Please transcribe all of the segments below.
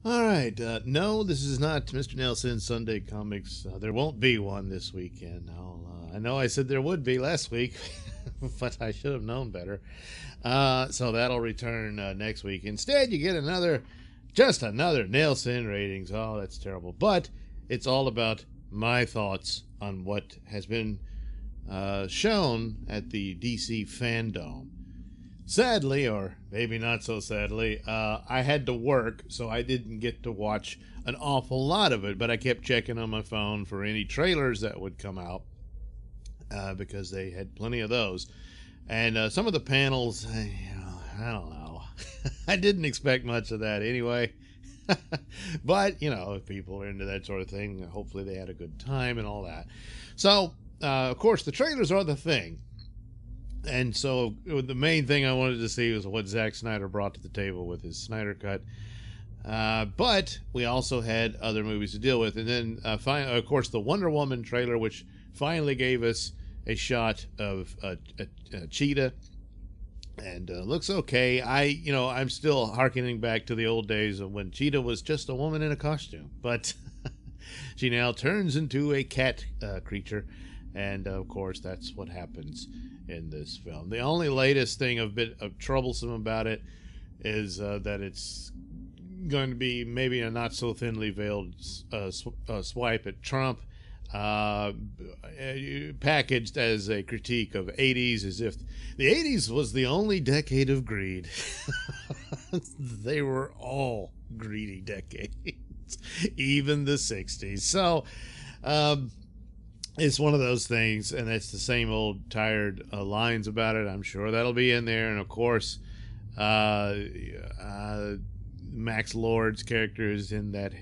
All right. No, this is not Mr. Nailsin Sunday Comics. There won't be one this weekend. I know I said there would be last week, but I should have known better. So that'll return next week. Instead, you get just another Nailsin ratings. Oh, that's terrible. But it's all about my thoughts on what has been shown at the DC FanDome. Sadly, or maybe not so sadly, I had to work, so I didn't get to watch an awful lot of it, but I kept checking on my phone for any trailers that would come out because they had plenty of those. And some of the panels, I don't know. I didn't expect much of that anyway. But, if people are into that sort of thing, hopefully they had a good time and all that. So, of course, the trailers are the thing. And so the main thing I wanted to see was what Zack Snyder brought to the table with his Snyder Cut. But we also had other movies to deal with. And then, of course, the Wonder Woman trailer, which finally gave us a shot of a cheetah. And looks okay. I'm still hearkening back to the old days of when Cheetah was just a woman in a costume. But she now turns into a cat creature. And, of course, that's what happens in this film. The only latest thing a bit of troublesome about it is that it's going to be maybe a not so thinly veiled swipe at Trump, packaged as a critique of 80s, as if the 80s was the only decade of greed. They were all greedy decades, even the 60s. So, it's one of those things, and it's the same old tired lines about it. I'm sure that'll be in there. And, of course, Max Lord's character is in that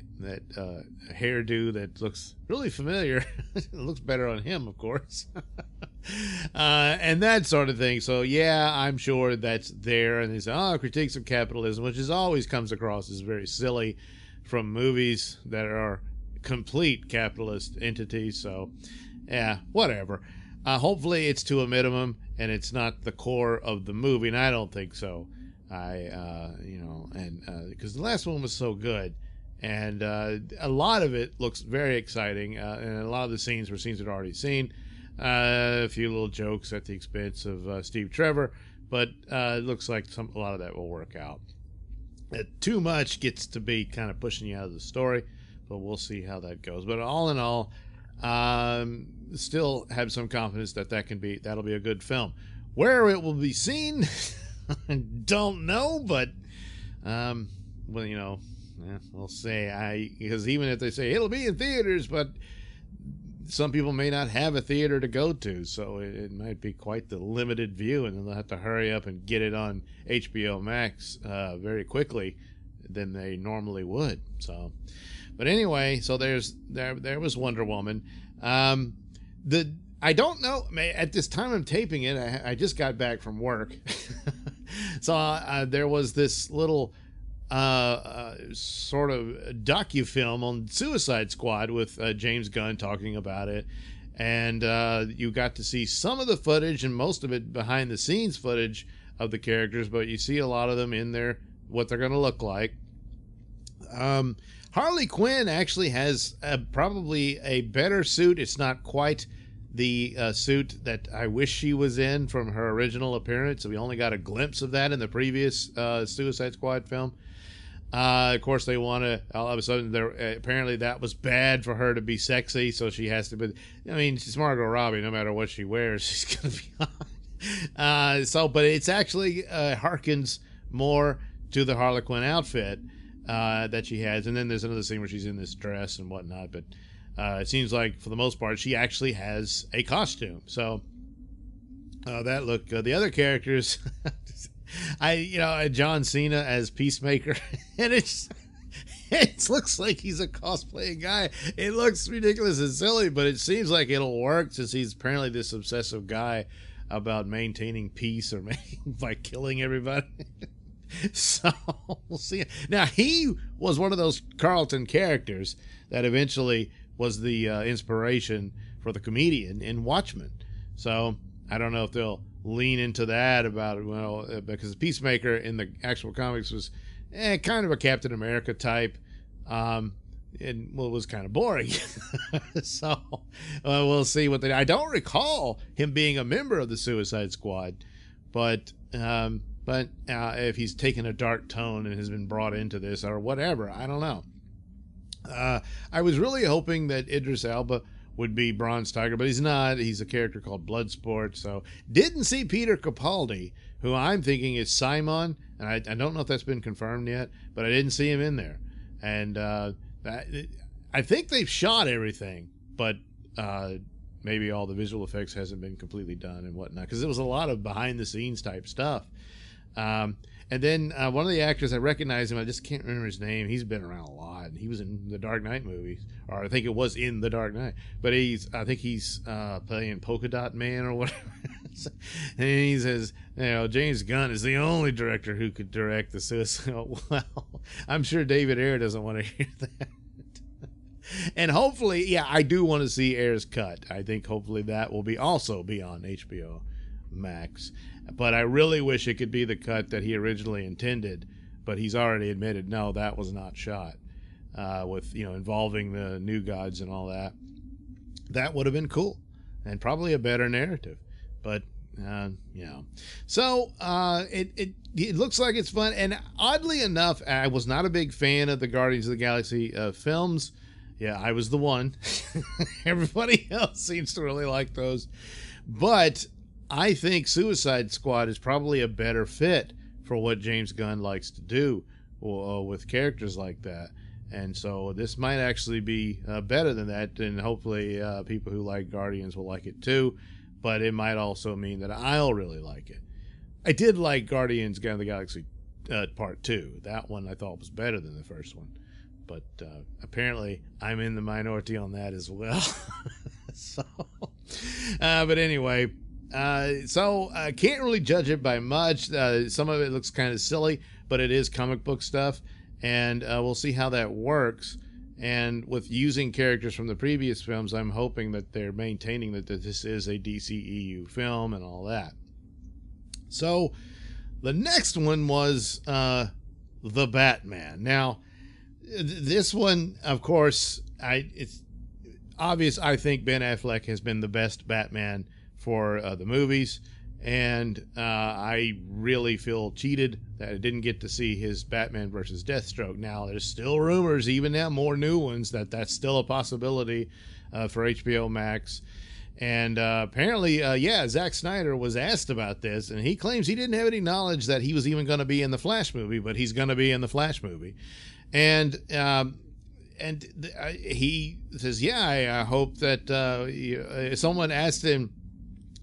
hairdo that looks really familiar. It looks better on him, of course. And that sort of thing. So, yeah, I'm sure that's there. And they critiques of capitalism, which always comes across as very silly from movies that are complete capitalist entities. So, yeah, whatever. Hopefully it's to a minimum and it's not the core of the movie, and I don't think so. Because the last one was so good, and a lot of it looks very exciting, and a lot of the scenes were scenes I'd already seen. A few little jokes at the expense of Steve Trevor, but it looks like a lot of that will work out. Too much gets to be kind of pushing you out of the story, but we'll see how that goes. But all in all, still have some confidence that that'll be a good film. Where it will be seen, don't know, but we'll say because even if they say it'll be in theaters, but some people may not have a theater to go to, so it might be quite the limited view, and then they'll have to hurry up and get it on HBO Max very quickly than they normally would. So, but anyway, so there was Wonder Woman. I don't know. At this time I'm taping it, I just got back from work, so there was this little sort of docu-film on Suicide Squad with James Gunn talking about it, and you got to see some of the footage and most of it behind the scenes footage of the characters, but you see a lot of them in there, what they're going to look like. Harley Quinn actually has probably a better suit. It's not quite the suit that I wish she was in from her original appearance. We only got a glimpse of that in the previous Suicide Squad film. Of course, they want to, all of a sudden, apparently that was bad for her to be sexy, so she has to be, she's Margot Robbie, no matter what she wears, she's going to be hot. But it's actually harkens more to the Harley Quinn outfit that she has. And then there's another scene where she's in this dress and whatnot, but it seems like, for the most part, she actually has a costume. So that look, the other characters... John Cena as Peacemaker, and it looks like he's a cosplaying guy. It looks ridiculous and silly, but it seems like it'll work since he's apparently this obsessive guy about maintaining peace or by killing everybody. So we'll see. Now, he was one of those Carlton characters that eventually was the inspiration for the comedian in Watchmen. So I don't know if they'll lean into that because Peacemaker in the actual comics was kind of a Captain America type, And well, it was kind of boring. So we'll see what they. I don't recall him being a member of the Suicide Squad, but if he's taken a dark tone and has been brought into this or whatever, I don't know. I was really hoping that Idris Elba would be Bronze Tiger, but he's not. He's a character called Bloodsport. So didn't see Peter Capaldi, who I'm thinking is Simon, and I don't know if that's been confirmed yet, but I didn't see him in there. And I think they've shot everything, but maybe all the visual effects hasn't been completely done and whatnot, because it was a lot of behind the scenes type stuff. And then one of the actors, I recognize him, I just can't remember his name. He's been around a lot. He was in the Dark Knight movies, or I think it was in the Dark Knight, but I think he's playing Polka Dot Man or whatever. And he says, James Gunn is the only director who could direct the Suicide. Well, I'm sure David Ayer doesn't want to hear that. And hopefully, yeah, I do want to see Ayer's cut. I think hopefully that will also be on HBO Max. But I really wish it could be the cut that he originally intended, but he's already admitted, no, that was not shot, with, involving the New Gods and all that. That would have been cool and probably a better narrative, but so it looks like it's fun. And oddly enough, I was not a big fan of the Guardians of the Galaxy films. Yeah, I was the one. Everybody else seems to really like those, but I think Suicide Squad is probably a better fit for what James Gunn likes to do with characters like that. And so this might actually be better than that, and hopefully people who like Guardians will like it too. But it might also mean that I'll really like it. I did like Guardians of the Galaxy Part 2. That one I thought was better than the first one. But apparently I'm in the minority on that as well. But anyway... So I can't really judge it by much. Some of it looks kind of silly, but it is comic book stuff, and we'll see how that works. And with using characters from the previous films, I'm hoping that they're maintaining that this is a DCEU film and all that. So the next one was The Batman. Now, this one, of course, it's obvious. I think Ben Affleck has been the best Batman for the movies, and I really feel cheated that I didn't get to see his Batman versus Deathstroke. Now there's still rumors, even now more new ones, that that's still a possibility for HBO Max. And apparently, Zack Snyder was asked about this, and he claims he didn't have any knowledge that he was even going to be in the Flash movie, but he's going to be in the Flash movie. And he says, I hope that someone asked him,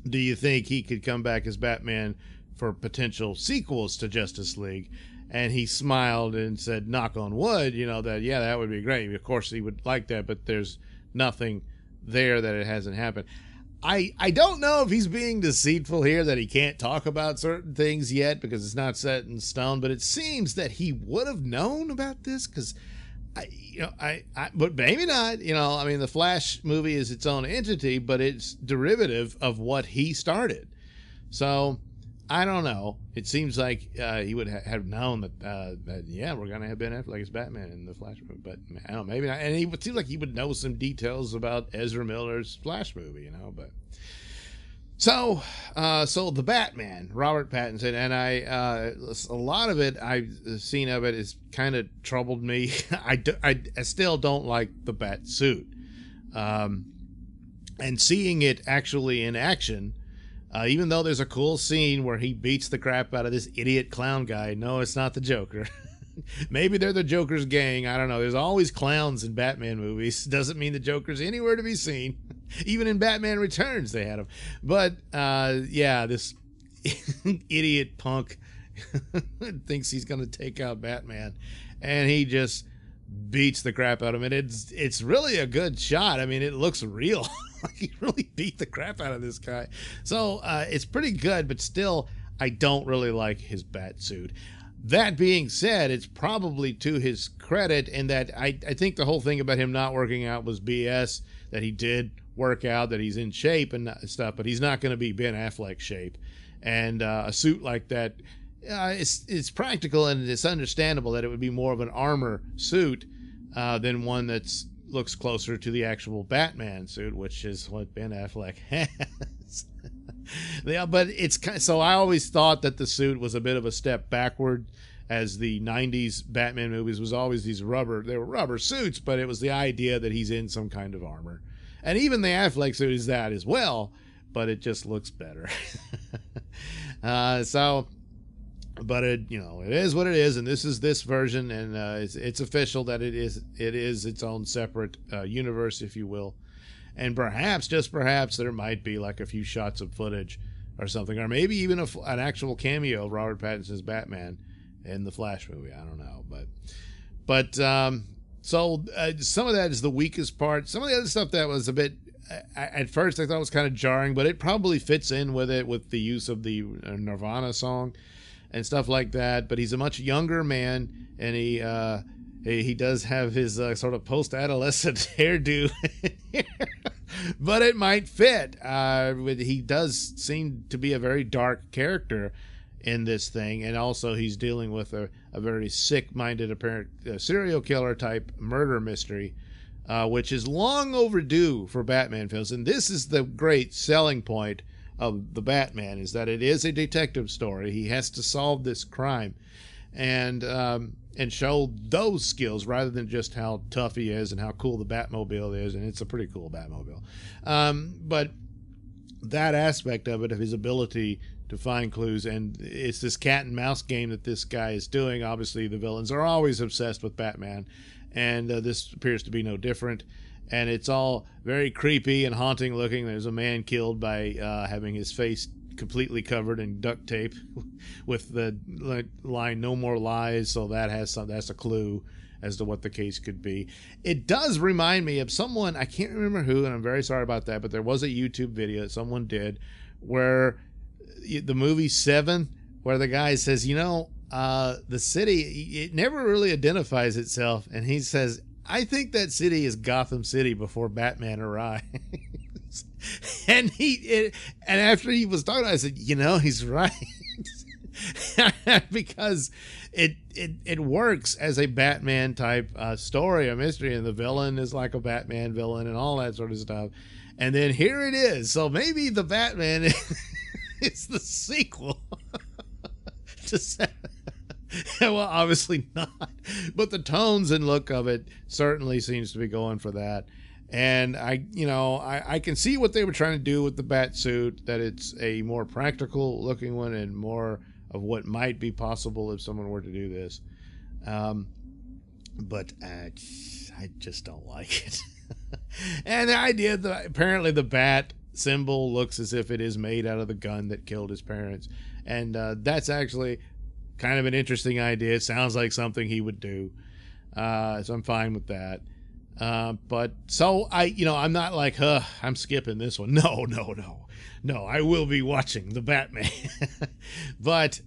do you think he could come back as Batman for potential sequels to Justice League? And he smiled and said, knock on wood, that would be great. Of course he would like that, but there's nothing there that it hasn't happened. I don't know if he's being deceitful here, that he can't talk about certain things yet because it's not set in stone, but it seems that he would have known about this, because but maybe not. The Flash movie is its own entity, but it's derivative of what he started. So I don't know. It seems like he would have known that we're going to have Ben Affleck as Batman in the Flash movie, but I don't know, maybe not. And he would seem like he would know some details about Ezra Miller's Flash movie, but. So the Batman, Robert Pattinson, and a lot of it I've seen of it is kind of troubled me. I still don't like the bat suit, and seeing it actually in action, even though there's a cool scene where he beats the crap out of this idiot clown guy. No, it's not the Joker. Maybe they're the Joker's gang. I don't know. There's always clowns in Batman movies. Doesn't mean the Joker's anywhere to be seen. Even in Batman Returns, they had him. But, this idiot punk thinks he's going to take out Batman. And he just beats the crap out of him. And it's really a good shot. I mean, it looks real. He really beat the crap out of this guy. So, it's pretty good, but still, I don't really like his bat suit. That being said, it's probably to his credit in that I think the whole thing about him not working out was BS, that he did work out, that he's in shape and stuff, but he's not going to be Ben Affleck shape. And a suit like that, it's practical, and it's understandable that it would be more of an armor suit than one that's looks closer to the actual Batman suit, which is what Ben Affleck has. Yeah, but it's kind of, so I always thought that the suit was a bit of a step backward, as the 90s Batman movies was always they were rubber suits, but it was the idea that he's in some kind of armor. And even the Affleck suit is that as well, but it just looks better. But it is what it is, and this is this version, and it's official that it is its own separate universe, if you will. And perhaps, just perhaps, there might be like a few shots of footage or something, or maybe even an actual cameo of Robert Pattinson's Batman in the Flash movie. I don't know, but some of that is the weakest part. Some of the other stuff that was a bit, at first I thought was kind of jarring, but it probably fits in with it, with the use of the Nirvana song and stuff like that. But he's a much younger man, and he does have his sort of post-adolescent hairdo, but it might fit. He does seem to be a very dark character in this thing, and also he's dealing with a very sick-minded apparent serial killer type murder mystery, which is long overdue for Batman films. And this is the great selling point of the Batman, is that it is a detective story. He has to solve this crime and show those skills rather than just how tough he is and how cool the Batmobile is. And it's a pretty cool Batmobile. But that aspect of it, of his ability to find clues, and it's this cat and mouse game that this guy is doing. Obviously the villains are always obsessed with Batman, and this appears to be no different. And it's all very creepy and haunting looking. There's a man killed by having his face completely covered in duct tape with the line "No more lies," so that's a clue as to what the case could be. It does remind me of someone, I can't remember who, and I'm very sorry about that, but there was a YouTube video that someone did where the movie Seven, where the guy says, the city, it never really identifies itself, and he says, I think that city is Gotham City before Batman arrives. and after he was talking, I said, he's right. Because it works as a Batman type story, a mystery, and the villain is like a Batman villain and all that sort of stuff. And then here it is. So maybe the Batman it's the sequel to well, obviously not, but the tones and look of it certainly seems to be going for that. And I can see what they were trying to do with the bat suit, that it's a more practical looking one and more of what might be possible if someone were to do this. But I just don't like it. And the idea that apparently the bat symbol looks as if it is made out of the gun that killed his parents, and that's actually kind of an interesting idea. It sounds like something he would do, so I'm fine with that. But so I'm not like, I'm skipping this one. No, I will be watching the Batman. But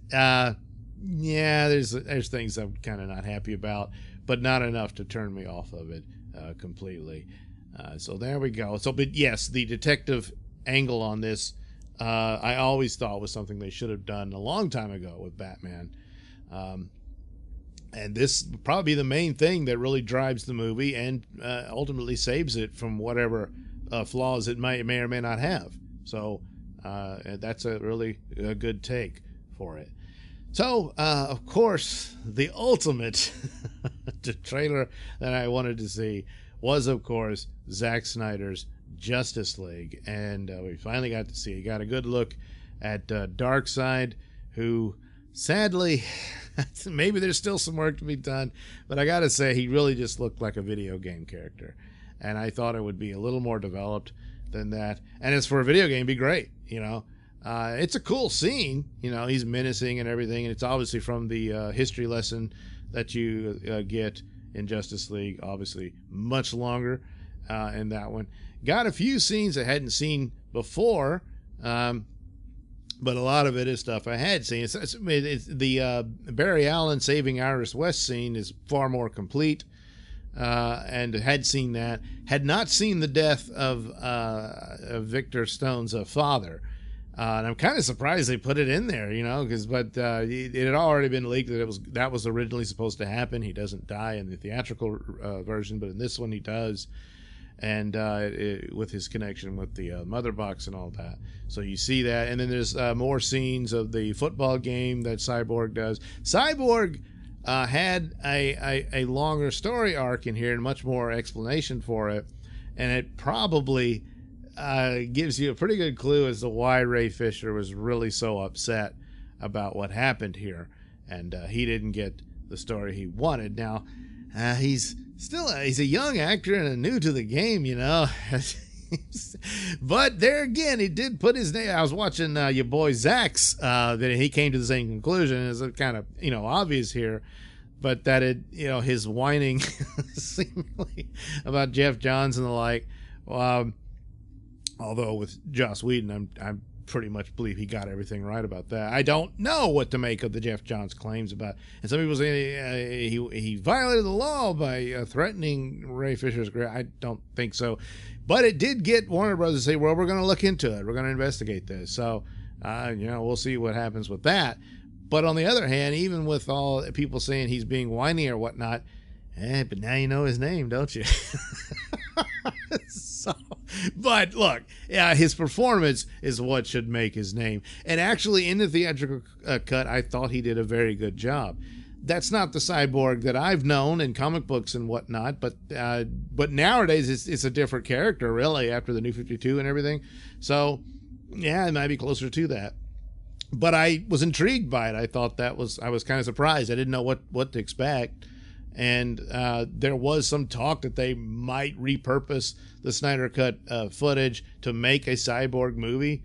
there's things I'm kind of not happy about, but not enough to turn me off of it completely. So there we go. So, but yes, the detective angle on this, I always thought was something they should have done a long time ago with Batman. And this will probably be the main thing that really drives the movie and ultimately saves it from whatever flaws it may or may not have. So that's a really good take for it. So, of course, the ultimate trailer that I wanted to see was, of course, Zack Snyder's Justice League. And we finally got to see it. Got a good look at Darkseid, who sadly, maybe there's still some work to be done, but I got to say, he really just looked like a video game character. And I thought it would be a little more developed than that. And as for a video game, it'd be great, It's a cool scene, he's menacing and everything, and it's obviously from the history lesson that you get in Justice League, obviously much longer in that one. Got a few scenes I hadn't seen before, but a lot of it is stuff I had seen. It's the Barry Allen saving Iris West scene is far more complete, and had seen that. Had not seen the death of Victor Stone's father. And I'm kind of surprised they put it in there, but it had already been leaked that was originally supposed to happen. He doesn't die in the theatrical version, but in this one he does, and with his connection with the mother box and all that. So you see that, and then there's more scenes of the football game that Cyborg does. Cyborg had a longer story arc in here and much more explanation for it, and it probably gives you a pretty good clue as to why Ray Fisher was really so upset about what happened here, and he didn't get the story he wanted. Now, he's a young actor and new to the game, but there again, he did put his name. I was watching your boy Zack's, that he came to the same conclusion. It's kind of obvious here, but that his whining seemingly about Jeff Johns and the like. Although with Joss Whedon, I'm pretty much believe he got everything right about that. I don't know what to make of the Jeff Johns claims about, and some people say he violated the law by threatening Ray Fisher's career. I don't think so, but it did get Warner Brothers to say, well, we're going to look into it. We're going to investigate this. So, we'll see what happens with that. But on the other hand, even with all people saying he's being whiny or whatnot, but now you know his name, don't you? But look, his performance is what should make his name. And actually, in the theatrical cut, I thought he did a very good job. That's not the Cyborg that I've known in comic books and whatnot, but nowadays it's a different character, really, after the New 52 and everything. So, yeah, it might be closer to that. But I was intrigued by it. I thought I was kind of surprised. I didn't know what to expect. And there was some talk that they might repurpose the Snyder Cut footage to make a Cyborg movie.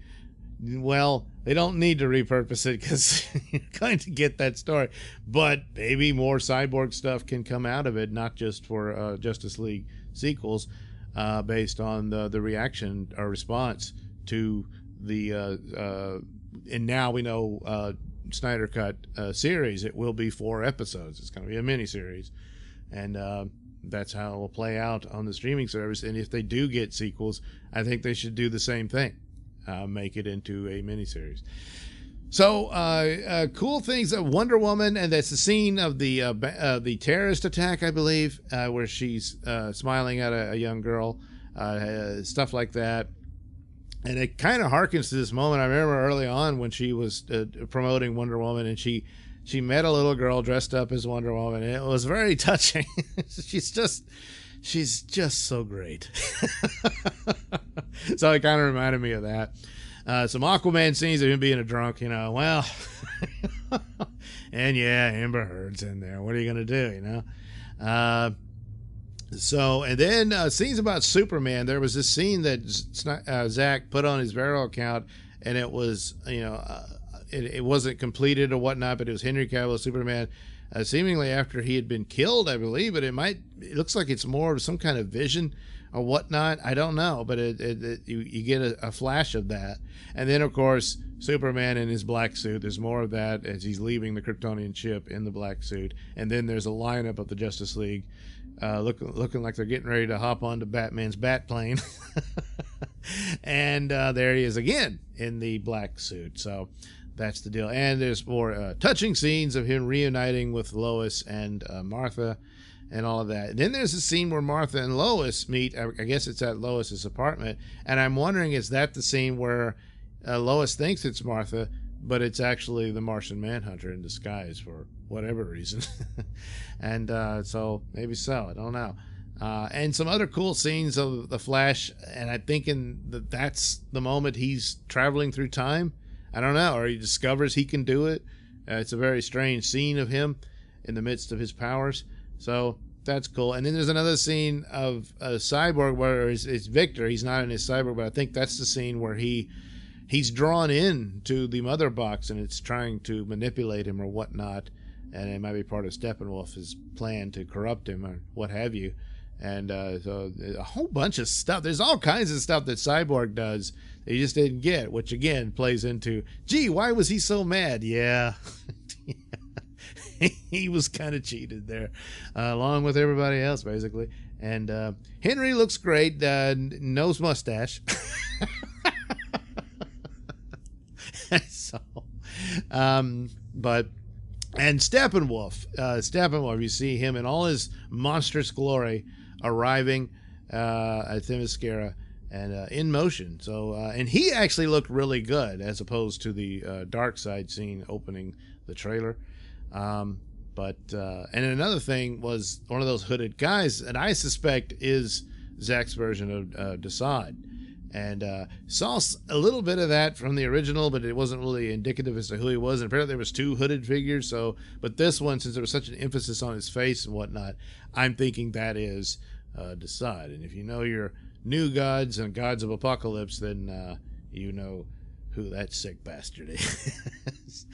Well, they don't need to repurpose it because you're going to get that story. But maybe more Cyborg stuff can come out of it, not just for Justice League sequels, based on the reaction or response to the and now we know Snyder Cut series. It will be 4 episodes. It's going to be a miniseries, and that's how it will play out on the streaming service. And if they do get sequels, I think they should do the same thing, make it into a miniseries. So cool things. Wonder Woman, and that's the scene of the terrorist attack, I believe, where she's smiling at a young girl, stuff like that. And it kind of harkens to this moment. I remember early on when she was promoting Wonder Woman, and she met a little girl dressed up as Wonder Woman. And it was very touching. she's just so great. So it kind of reminded me of that. Some Aquaman scenes of him being a drunk, well, and yeah, Amber Heard's in there. What are you going to do, So, and then scenes about Superman. There was this scene that Zack put on his Vero account, and it was, it wasn't completed or whatnot, but it was Henry Cavill, Superman, seemingly after he had been killed, I believe, but it looks like it's more of some kind of vision or whatnot. I don't know, but you get a flash of that. And then, of course, Superman in his black suit. There's more of that as he's leaving the Kryptonian ship in the black suit. And then there's a lineup of the Justice League looking like they're getting ready to hop onto Batman's bat plane. And there he is again in the black suit. So that's the deal. And there's more touching scenes of him reuniting with Lois and Martha and all of that. And then there's a scene where Martha and Lois meet. I guess it's at Lois's apartment. And I'm wondering, is that the scene where Lois thinks it's Martha, but it's actually the Martian Manhunter in disguise for whatever reason? And so maybe so. I don't know. And some other cool scenes of the Flash, and I'm thinking that's the moment he's traveling through time. I don't know, or he discovers he can do it. It's a very strange scene of him in the midst of his powers. So that's cool. And then there's another scene of Cyborg where it's Victor. He's not in his Cyborg, but I think that's the scene where he's drawn in to the mother box, and it's trying to manipulate him or whatnot. And it might be part of Steppenwolf's plan to corrupt him or what have you. And so a whole bunch of stuff. There's all kinds of stuff that Cyborg does that he just didn't get, which again plays into, gee, why was he so mad? Yeah. He was kind of cheated there, along with everybody else, basically. And Henry looks great. Nose mustache. So, but and Steppenwolf, you see him in all his monstrous glory arriving at Themyscira and in motion. So, and he actually looked really good as opposed to the dark side scene opening the trailer. And another thing was one of those hooded guys, and I suspect is Zack's version of Desaad. And saw a little bit of that from the original, but it wasn't really indicative as to who he was. And apparently there was 2 hooded figures. So, but this one, since there was such an emphasis on his face and whatnot, I'm thinking that is Desaad. And if you know your new gods and gods of apocalypse, then you know who that sick bastard is.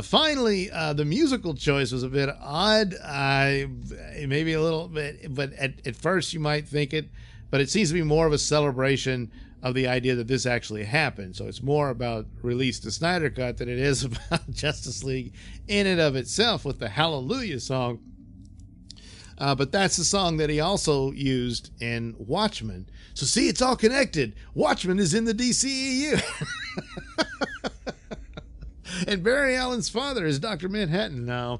Finally, the musical choice was a bit odd. Maybe a little bit, but at first you might think it. But it seems to be more of a celebration of the idea that this actually happened. So it's more about release the Snyder Cut than it is about Justice League in and of itself with the Hallelujah song. But that's the song that he also used in Watchmen. So see, it's all connected. Watchmen is in the DCEU. And Barry Allen's father is Dr. Manhattan now.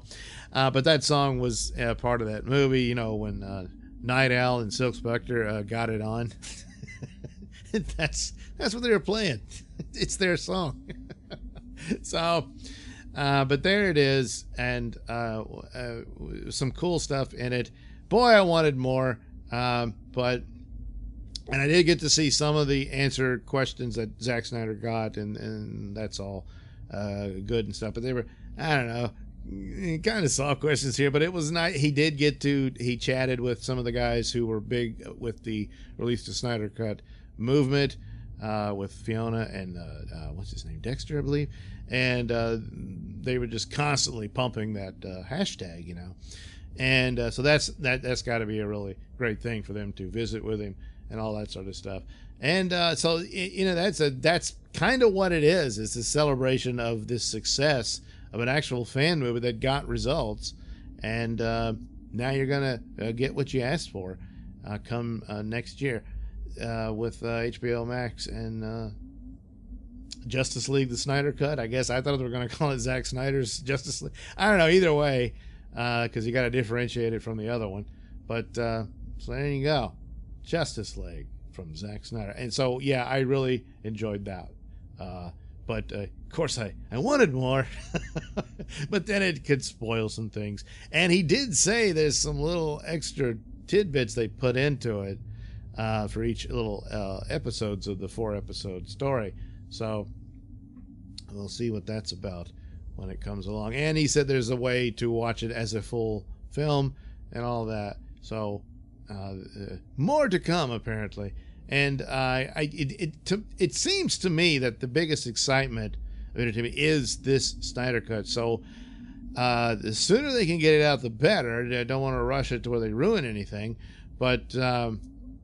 But that song was part of that movie, you know, when Night Owl and Silk Spectre got it on. That's what they were playing. It's their song. So, but there it is, and some cool stuff in it. Boy, I wanted more, and I did get to see some of the answered questions that Zack Snyder got, and that's all good and stuff. But they were, I don't know, kind of soft questions here, but it was nice. He chatted with some of the guys who were big with the release the Snyder Cut movement, with Fiona and what's his name, Dexter, I believe, and they were just constantly pumping that hashtag, you know, and so that's got to be a really great thing for them to visit with him and all that sort of stuff. And so you know, that's kind of what it is. It's a celebration of this success of an actual fan movie that got results, and now you're gonna get what you asked for come next year with HBO Max and Justice League the Snyder Cut. I guess I thought they were gonna call it Zack Snyder's Justice League. I don't know, either way, because you got to differentiate it from the other one. But so there you go, Justice League from Zack Snyder. And so yeah, I really enjoyed that. But of course I wanted more. But then it could spoil some things. And he did say there's some little extra tidbits they put into it for each little episodes of the 4-episode story. So we'll see what that's about when it comes along. And he said there's a way to watch it as a full film and all that. So more to come, apparently. And it seems to me that the biggest excitement of entertainment is this Snyder Cut. So the sooner they can get it out, the better. I don't want to rush it to where they ruin anything. But the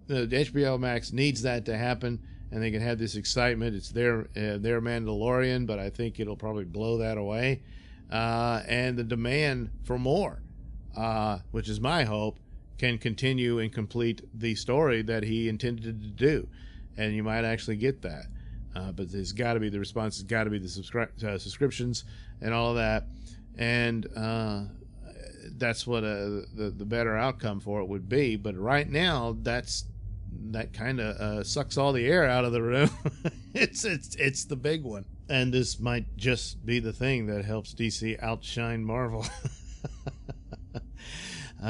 HBO Max needs that to happen, and they can have this excitement. It's their Mandalorian, but I think it'll probably blow that away. And the demand for more, which is my hope, can continue and complete the story that he intended to do, and you might actually get that. But there's got to be the response. Has got to be the subscriptions and all of that, and that's what the better outcome for it would be. But right now, that kind of sucks all the air out of the room. It's the big one, and this might just be the thing that helps DC outshine Marvel.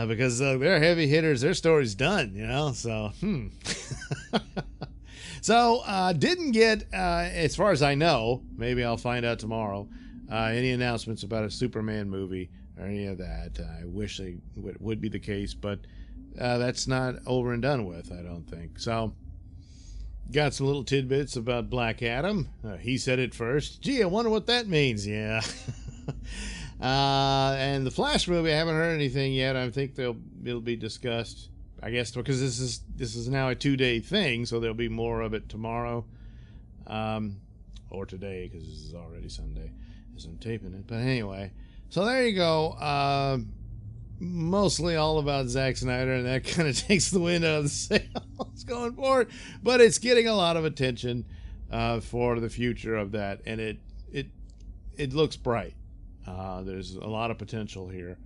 Because they're heavy hitters, their story's done, you know. So, So, didn't get, as far as I know, maybe I'll find out tomorrow, any announcements about a Superman movie or any of that. I wish they would be the case, but that's not over and done with, I don't think. So, got some little tidbits about Black Adam. He said it first. Gee, I wonder what that means. Yeah. And the Flash movie, I haven't heard anything yet. I think it'll be discussed, I guess, because this is now a 2-day thing, so there'll be more of it tomorrow, or today, because this is already Sunday as I'm taping it. But anyway, so there you go. Mostly all about Zack Snyder, and that kind of takes the wind out of the sails going forward. But it's getting a lot of attention for the future of that, and it looks bright. There's a lot of potential here,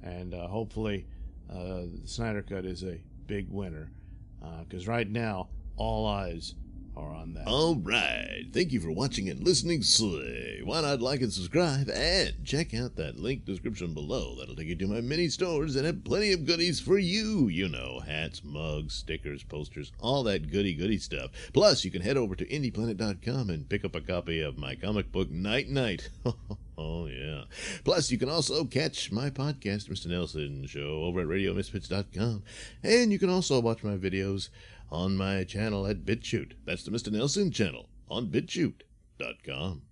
and hopefully the Snyder Cut is a big winner, because right now all eyes are on that. All right. Thank you for watching and listening. Why not like and subscribe and check out that link description below. That'll take you to my mini stores that have plenty of goodies for you. You know, hats, mugs, stickers, posters, all that goody stuff. Plus, you can head over to indieplanet.com and pick up a copy of my comic book Night Night. Oh, yeah. Plus, you can also catch my podcast, Mr Nailsin Show, over at RadioMisfits.com. And you can also watch my videos on my channel at BitChute. That's the Mr Nailsin channel on BitChute.com.